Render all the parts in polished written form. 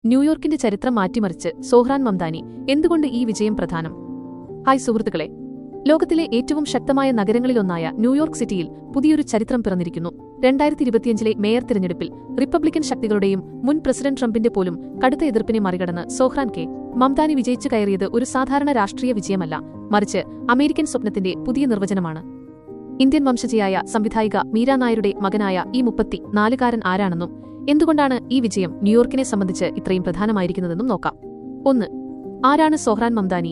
ന്യൂയോർക്കിന്റെ ചരിത്രം മാറ്റിമറിച്ച് സോഹ്റാൻ മംദാനി. എന്തുകൊണ്ട് ഈ വിജയം പ്രധാനം? ഹായ് സുഹൃത്തുക്കളെ, ലോകത്തിലെ ഏറ്റവും ശക്തമായ നഗരങ്ങളിലൊന്നായ ന്യൂയോർക്ക് സിറ്റിയിൽ പുതിയൊരു ചരിത്രം പിറന്നിരിക്കുന്നു. 2025 മേയർ തിരഞ്ഞെടുപ്പിൽ റിപ്പബ്ലിക്കൻ ശക്തികളുടെയും മുൻ പ്രസിഡന്റ് ട്രംപിന്റെ പോലും കടുത്ത എതിർപ്പിനെ മറികടന്ന് സോഹ്റാൻ മംദാനി വിജയിച്ചു കയറിയത് ഒരു സാധാരണ രാഷ്ട്രീയ വിജയമല്ല, മറിച്ച് അമേരിക്കൻ സ്വപ്നത്തിന്റെ പുതിയ നിർവചനമാണ്. ഇന്ത്യൻ വംശജയായ സംവിധായിക മീര നായരുടെ മകനായ ഈ 34-കാരൻ ആരാണെന്നും എന്തുകൊണ്ടാണ് ഈ വിജയം ന്യൂയോർക്കിനെ സംബന്ധിച്ച് ഇത്രയും പ്രധാനമായിരിക്കുന്നതെന്നും നോക്കാം. 1. ആരാണ് സോഹ്റാൻ മംദാനി?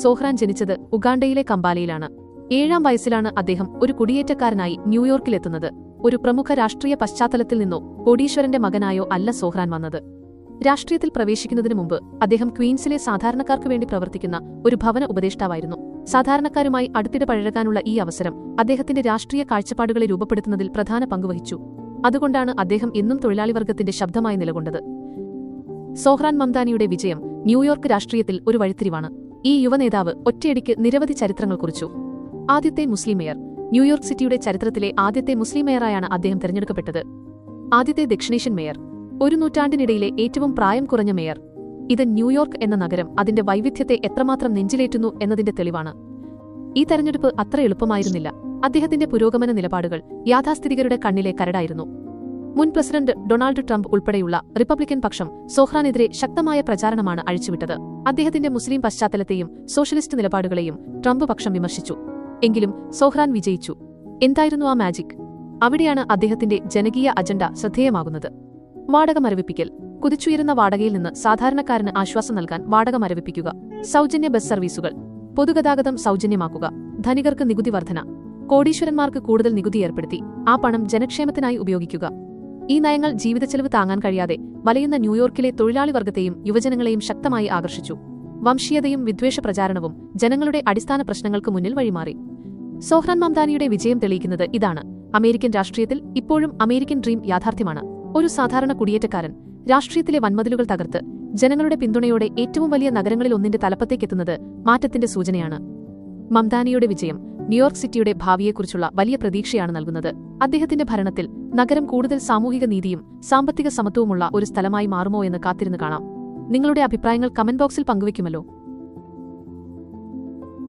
സോഹ്റാൻ ജനിച്ചത് ഉഗാണ്ടയിലെ കമ്പാലയിലാണ്. 7-ാം വയസ്സിലാണ് അദ്ദേഹം ഒരു കുടിയേറ്റക്കാരനായി ന്യൂയോർക്കിലെത്തുന്നത്. ഒരു പ്രമുഖ രാഷ്ട്രീയ പശ്ചാത്തലത്തിൽ നിന്നോ കോടീശ്വരന്റെ മകനായോ അല്ല സോഹ്റാൻ വന്നത്. രാഷ്ട്രീയത്തിൽ പ്രവേശിക്കുന്നതിനു മുമ്പ് അദ്ദേഹം ക്വീൻസിലെ സാധാരണക്കാർക്കു വേണ്ടി പ്രവർത്തിക്കുന്ന ഒരു ഭവന ഉപദേഷ്ടാവായിരുന്നു. സാധാരണക്കാരുമായി അടുത്തിടപഴകാനുള്ള ഈ അവസരം അദ്ദേഹത്തിന്റെ രാഷ്ട്രീയ കാഴ്ചപ്പാടുകളെ രൂപപ്പെടുത്തുന്നതിൽ പ്രധാന പങ്കുവഹിച്ചു. അതുകൊണ്ടാണ് അദ്ദേഹം എന്നും തൊഴിലാളിവർഗത്തിന്റെ ശബ്ദമായി നിലകൊണ്ടത്. സോഹ്റാൻ മംദാനിയുടെ വിജയം ന്യൂയോർക്ക് രാഷ്ട്രീയത്തിൽ ഒരു വഴിത്തിരിവാണ്. ഈ യുവനേതാവ് ഒറ്റയടിക്ക് നിരവധി ചരിത്രങ്ങൾ കുറിച്ചു. ആദ്യത്തെ മുസ്ലിം മേയർ. ന്യൂയോർക്ക് സിറ്റിയുടെ ചരിത്രത്തിലെ ആദ്യത്തെ മുസ്ലിം മേയറായാണ് അദ്ദേഹം തെരഞ്ഞെടുക്കപ്പെട്ടത്. ആദ്യത്തെ ദക്ഷിണേഷ്യൻ മേയർ. ഒരു നൂറ്റാണ്ടിനിടയിലെ ഏറ്റവും പ്രായം കുറഞ്ഞ മേയർ. ഇത് ന്യൂയോർക്ക് എന്ന നഗരം അതിന്റെ വൈവിധ്യത്തെ എത്രമാത്രം നെഞ്ചിലേറ്റുന്നു എന്നതിന്റെ തെളിവാണ്. ഈ തെരഞ്ഞെടുപ്പ് അത്ര എളുപ്പമായിരുന്നില്ല. അദ്ദേഹത്തിന്റെ പുരോഗമന നിലപാടുകൾ യാഥാസ്ഥിതികരുടെ കണ്ണിലെ കരടായിരുന്നു. മുൻ പ്രസിഡന്റ് ഡൊണാൾഡ് ട്രംപ് ഉൾപ്പെടെയുള്ള റിപ്പബ്ലിക്കൻ പക്ഷം സോഹ്റാനെതിരെ ശക്തമായ പ്രചാരണമാണ് അഴിച്ചുവിട്ടത്. അദ്ദേഹത്തിന്റെ മുസ്ലിം പശ്ചാത്തലത്തെയും സോഷ്യലിസ്റ്റ് നിലപാടുകളെയും ട്രംപ് പക്ഷം വിമർശിച്ചു. എങ്കിലും സോഹ്റാൻ വിജയിച്ചു. എന്തായിരുന്നു ആ മാജിക്? അവിടെയാണ് അദ്ദേഹത്തിന്റെ ജനകീയ അജണ്ട ശ്രദ്ധേയമാകുന്നത്. വാടക മരവിപ്പിക്കൽ. കുതിച്ചുയരുന്ന വാടകയിൽ നിന്ന് സാധാരണക്കാരന് ആശ്വാസം നൽകാൻ വാടക മരവിപ്പിക്കുക. സൗജന്യ ബസ് സർവീസുകൾ. പൊതുഗതാഗതം സൗജന്യമാക്കുക. ധനികർക്ക് നികുതി വർധന. കോടീശ്വരന്മാർക്ക് കൂടുതൽ നികുതി ഏർപ്പെടുത്തി ആ പണം ജനക്ഷേമത്തിനായി ഉപയോഗിക്കുക. ഈ നയങ്ങൾ ജീവിതച്ചെലവ് താങ്ങാൻ കഴിയാതെ വലയുന്ന ന്യൂയോർക്കിലെ തൊഴിലാളി വർഗത്തെയും യുവജനങ്ങളെയും ശക്തമായി ആകർഷിച്ചു. വംശീയതയും വിദ്വേഷ പ്രചാരണവും ജനങ്ങളുടെ അടിസ്ഥാന പ്രശ്നങ്ങൾക്ക് മുന്നിൽ വഴിമാറി. സോഹ്റാൻ മംദാനിയുടെ വിജയം തെളിയിക്കുന്നത് ഇതാണ്. അമേരിക്കൻ രാഷ്ട്രീയത്തിൽ ഇപ്പോഴും അമേരിക്കൻ ഡ്രീം യാഥാർത്ഥ്യമാണ്. ഒരു സാധാരണ കുടിയേറ്റക്കാരൻ രാഷ്ട്രീയത്തിലെ വൻമതിലുകൾ തകർത്ത് ജനങ്ങളുടെ പിന്തുണയോടെ ഏറ്റവും വലിയ നഗരങ്ങളിലൊന്നിന്റെ തലപ്പത്തേക്കെത്തുന്നത് മാറ്റത്തിന്റെ സൂചനയാണ്. മംദാനിയുടെ വിജയം ന്യൂയോർക്ക് സിറ്റിയുടെ ഭാവിയെക്കുറിച്ചുള്ള വലിയ പ്രതീക്ഷയാണ് നൽകുന്നത്. അദ്ദേഹത്തിന്റെ ഭരണത്തിൽ നഗരം കൂടുതൽ സാമൂഹിക നീതിയും സാമ്പത്തിക സമത്വവുമുള്ള ഒരു സ്ഥലമായി മാറുമോ എന്ന് കാത്തിരുന്ന് കാണാം. നിങ്ങളുടെ അഭിപ്രായങ്ങൾ കമന്റ് ബോക്സിൽ പങ്കുവയ്ക്കുമല്ലോ.